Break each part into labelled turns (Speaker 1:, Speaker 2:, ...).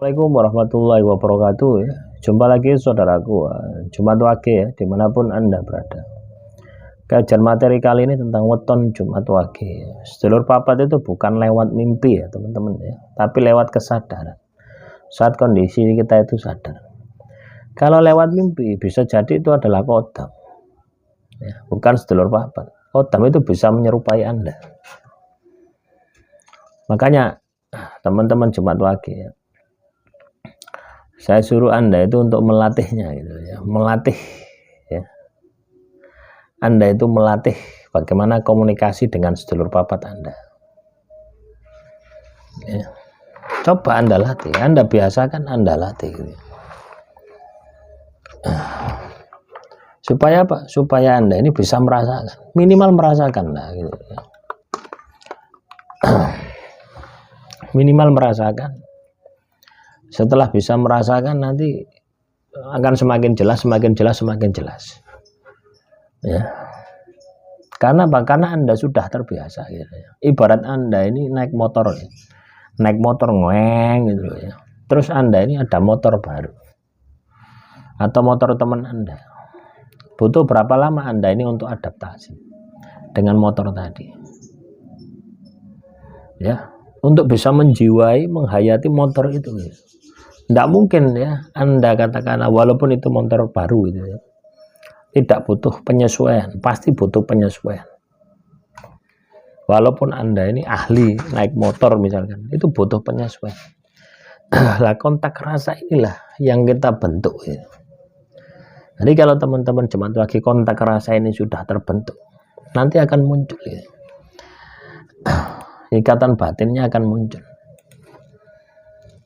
Speaker 1: Assalamualaikum warahmatullahi wabarakatuh ya. Jumpa lagi saudaraku, Jumat Wage ya, dimanapun Anda berada. Kajian materi kali ini tentang weton Jumat Wage ya. Sedulur papat itu bukan lewat mimpi ya teman-teman ya, tapi lewat kesadaran. Saat kondisi kita itu sadar. Kalau lewat mimpi bisa jadi itu adalah kodam ya, bukan sedulur papat. Kodam itu bisa menyerupai Anda. Makanya teman-teman Jumat Wage ya, saya suruh Anda itu untuk melatihnya gitu ya, melatih ya. Anda itu melatih bagaimana komunikasi dengan sedulur papat Anda. Ya. Coba Anda latih, Anda biasakan, Anda latih gitu. Supaya apa? Supaya Anda ini bisa merasakan, minimal merasakan lah gitu. Minimal merasakan. Setelah bisa merasakan nanti akan semakin jelas, semakin jelas, semakin jelas. Ya. Karena apa? Karena Anda sudah terbiasa gitu ya. Ibarat Anda ini naik motor ya. Naik motor ngoeng gitu ya. Terus Anda ini ada motor baru. Atau motor teman Anda. Butuh berapa lama Anda ini untuk adaptasi dengan motor tadi? Ya, untuk bisa menjiwai, menghayati motor itu gitu. Tidak mungkin ya Anda katakan walaupun itu motor baru gitu ya, tidak butuh penyesuaian, pasti butuh penyesuaian. Walaupun Anda ini ahli naik motor misalkan, itu butuh penyesuaian. Lah kontak rasa inilah yang kita bentuk ya. Jadi kalau teman-teman Jumat Wage kontak rasa ini sudah terbentuk, nanti akan muncul ya. Ikatan batinnya akan muncul.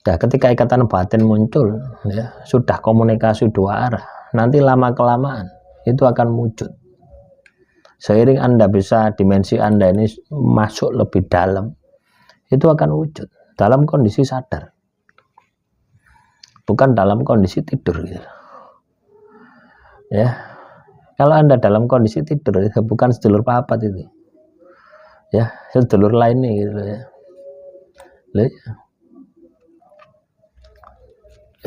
Speaker 1: Nah, ketika ikatan batin muncul, ya, sudah komunikasi dua arah. Nanti lama kelamaan itu akan wujud. Seiring Anda bisa dimensi Anda ini masuk lebih dalam, itu akan wujud dalam kondisi sadar, bukan dalam kondisi tidur. Gitu. Ya, kalau Anda dalam kondisi tidur, itu bukan sedulur papat itu, ya, sedulur lainnya gitu ya.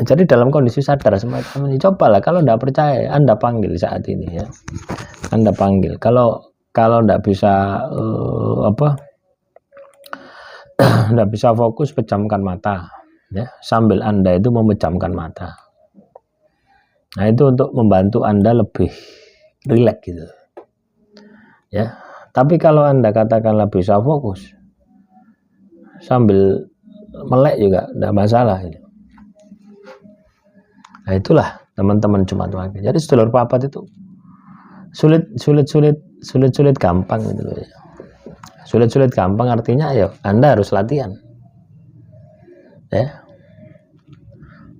Speaker 1: Jadi dalam kondisi sadar semacam ini, cobalah kalau tidak percaya, Anda panggil saat ini ya, Anda panggil. Kalau tidak bisa tidak bisa fokus, pejamkan mata, ya, sambil Anda itu memejamkan mata. Nah itu untuk membantu Anda lebih rileks gitu, ya. Tapi kalau Anda katakanlah bisa fokus, sambil melek juga tidak masalah gitu. Nah itulah teman-teman Jumat Wage. Jadi sedulur papat itu sulit gampang gitu loh ya. Sulit gampang artinya ya Anda harus latihan. Ya.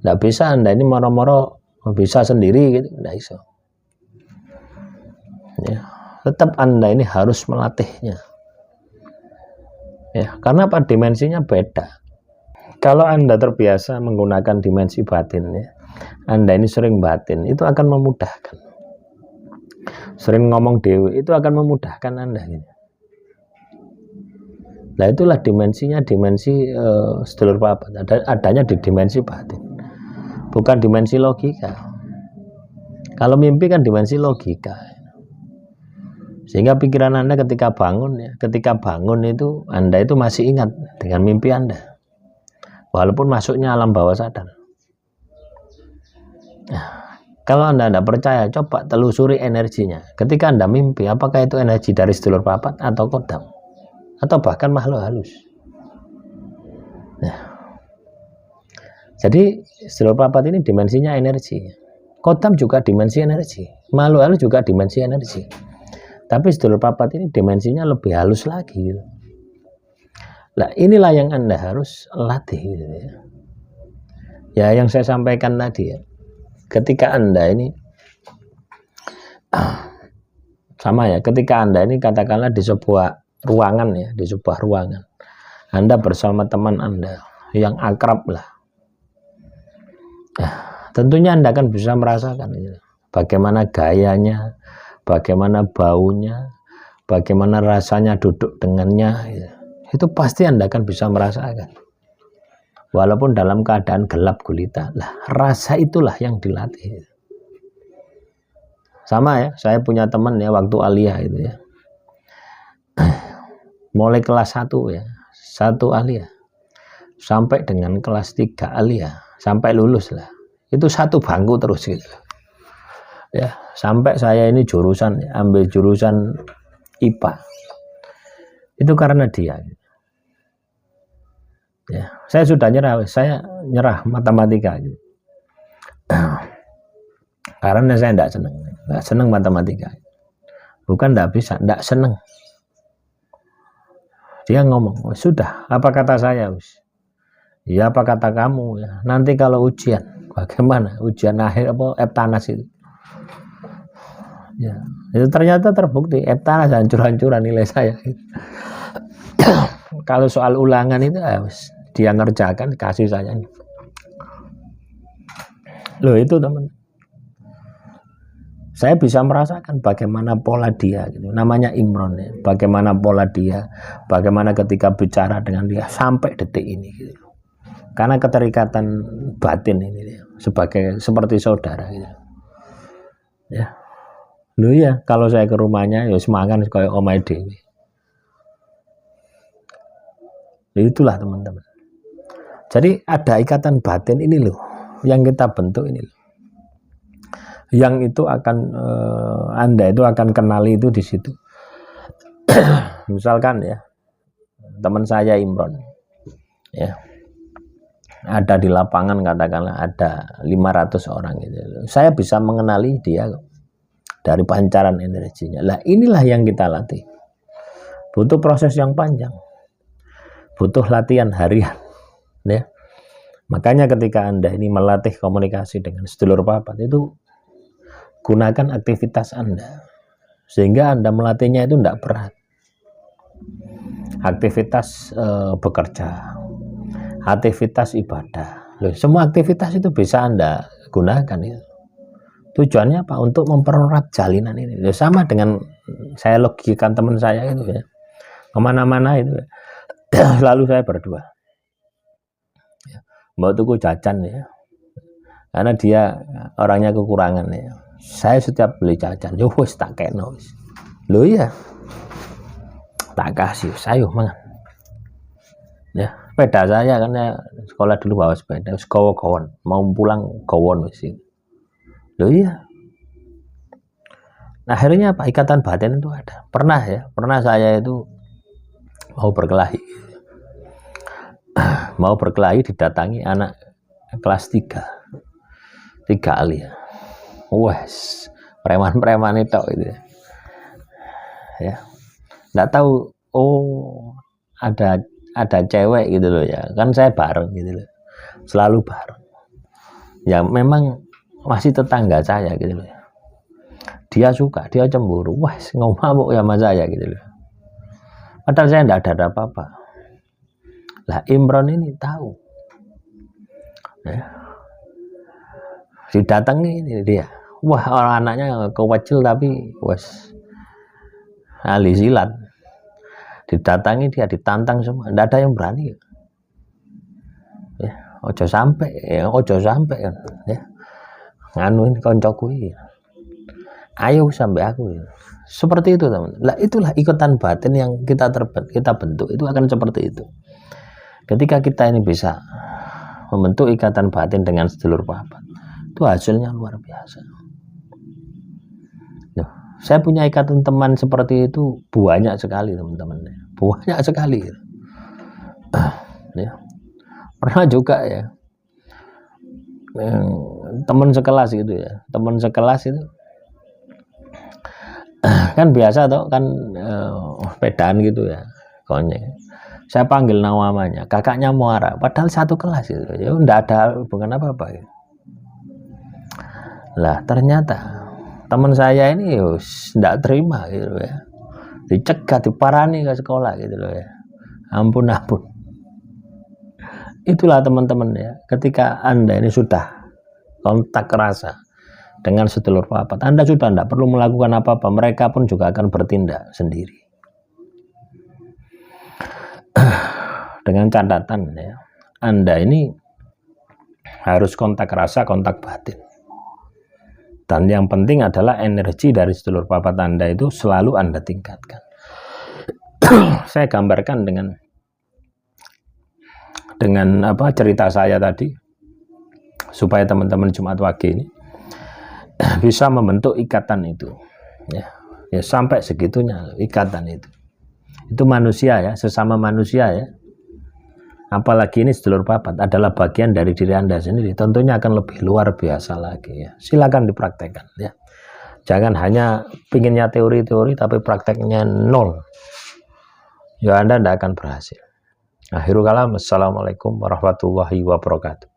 Speaker 1: Enggak bisa Anda ini moro-moro bisa sendiri gitu, enggak bisa. Ya, tetap Anda ini harus melatihnya. Ya, karena apa? Dimensinya beda. Kalau Anda terbiasa menggunakan dimensi batin ya, Anda ini sering batin, itu akan memudahkan. Sering ngomong dewi, itu akan memudahkan Anda. Gitu. Nah itulah dimensinya, dimensi sedulur papat. Adanya di dimensi batin, bukan dimensi logika. Kalau mimpi kan dimensi logika. Sehingga pikiran Anda ketika bangun, ya, ketika bangun itu Anda itu masih ingat dengan mimpi Anda, walaupun masuknya alam bawah sadar. Nah, kalau Anda tidak percaya, coba telusuri energinya. Ketika Anda mimpi, apakah itu energi dari sedulur papat atau kodam, atau bahkan makhluk halus. Nah, jadi sedulur papat ini dimensinya energi, kodam juga dimensi energi, makhluk halus juga dimensi energi. Tapi sedulur papat ini dimensinya lebih halus lagi. Nah, inilah yang Anda harus latih. Gitu ya. Ya, yang saya sampaikan tadi ya. Ketika Anda ini sama ya, ketika Anda ini katakanlah di sebuah ruangan ya, di sebuah ruangan. Anda bersama teman Anda yang akrab lah. Nah, tentunya Anda akan bisa merasakan gitu. Bagaimana gayanya, bagaimana baunya, bagaimana rasanya duduk dengannya gitu. Itu pasti Anda akan bisa merasakan. walaupun dalam keadaan gelap gulita. Lah, rasa itulah yang dilatih. Sama ya, saya punya teman ya waktu aliyah itu ya. Mulai kelas 1 ya, 1 aliyah sampai dengan kelas 3 aliyah, sampai lulus lah. Itu satu bangku terus gitu. Ya, sampai saya ini jurusan ambil jurusan IPA. Itu karena dia. Ya, saya sudah nyerah, saya nyerah matematika gitu. Karena saya enggak senang matematika. Bukan enggak bisa, enggak senang. Dia ngomong, sudah, apa kata saya? Ya apa kata kamu ya. Nanti kalau ujian, bagaimana? Ujian akhir apa Eptanas itu? Ya, itu ternyata terbukti Eptanas hancur-hancuran nilai saya. Kalau soal ulangan itu dia ngerjakan kasih saya. Loh itu teman. Saya bisa merasakan bagaimana pola dia gitu. Namanya Imron ya. Bagaimana pola dia, bagaimana ketika bicara dengan dia sampai detik ini gitu. Karena keterikatan batin ini seperti saudara gitu. Ya. Loh ya, kalau saya ke rumahnya ya semangat kayak omai dewi. Itulah teman-teman. Jadi ada ikatan batin ini loh yang kita bentuk ini loh. Yang itu akan Anda itu akan kenali itu di situ. Misalkan ya, teman saya Imron ya, ada di lapangan katakanlah ada 500 orang gitu. Saya bisa mengenali dia dari pancaran energinya. Lah inilah yang kita latih. Butuh proses yang panjang. Butuh latihan harian ya. Makanya ketika Anda ini melatih komunikasi dengan sedulur papat itu gunakan aktivitas Anda sehingga Anda melatihnya itu tidak berat. Aktivitas bekerja, aktivitas ibadah. Loh, semua aktivitas itu bisa Anda gunakan itu. Tujuannya apa? Untuk mempererat jalinan ini. Loh, sama dengan saya logikan teman saya itu ya. Kemana-mana itu ya. Lalu saya berdua. Mau tuku jajan ya. Karena dia orangnya kekurangan ya. Saya setiap beli jajan, yo wis tak kena wis. Lho iya. Tak kasih, saya mangan. Ya, sepeda saya karena sekolah dulu bawa sepeda, wis gowo-gowon, mau pulang gowon wis. Lho iya. Nah, akhirnya apa? Ikatan batin itu ada. Pernah ya, pernah saya itu mau berkelahi. Mau berkelahi didatangi anak kelas 3 aliyah. Wes, preman-preman itu gitu ya. Nggak tahu, oh ada cewek gitu loh ya. Kan saya bareng gitu loh. Selalu bareng. Ya memang masih tetangga saya gitu loh. Dia suka, dia cemburu. Wes, ngomong ya sama saya gitu loh. Padahal saya enggak ada apa-apa. Lah Imron ini tahu. Ya. Didatangi ini dia. Wah, orang anaknya kewajil tapi wes ahli silat. Didatangi dia, ditantang semua. Tidak ada yang berani. Ya, ojo sampai kan. Ya. Nganuin koncoku ini. Ayo sampai aku. Ya. Seperti itu teman. Lah itulah ikatan batin yang kita bentuk. Itu akan seperti itu. Ketika kita ini bisa membentuk ikatan batin dengan sedulur papat, itu hasilnya luar biasa. Nah, saya punya ikatan teman seperti itu banyak sekali teman-teman, banyak sekali. Ya. Pernah juga ya, teman sekelas gitu ya, teman sekelas itu kan biasa toh kan sepedaan gitu ya, konyol. Saya panggil namanya, kakaknya Muara, padahal satu kelas itu, ya enggak ada hubungan apa-apa. Ya. Lah ternyata teman saya ini enggak terima gitu ya, dicegat, diparani ke sekolah gitu loh ya. Ampun. Itulah teman-teman ya, ketika Anda ini sudah kontak rasa dengan sedulur papat, Anda sudah tidak perlu melakukan apa-apa, mereka pun juga akan bertindak sendiri. Dengan catatan ya, Anda ini harus kontak rasa, kontak batin. Dan yang penting adalah energi dari sedulur papat Anda itu selalu Anda tingkatkan. Saya gambarkan dengan cerita saya tadi, supaya teman-teman Jumat Wage ini bisa membentuk ikatan itu, ya sampai segitunya ikatan itu manusia ya, sesama manusia ya, apalagi ini sedulur papat adalah bagian dari diri Anda sendiri, tentunya akan lebih luar biasa lagi ya. Silakan dipraktekkan ya, jangan hanya pinginnya teori-teori tapi prakteknya nol ya, Anda tidak akan berhasil. Akhirul kalam, assalamualaikum warahmatullahi wabarakatuh.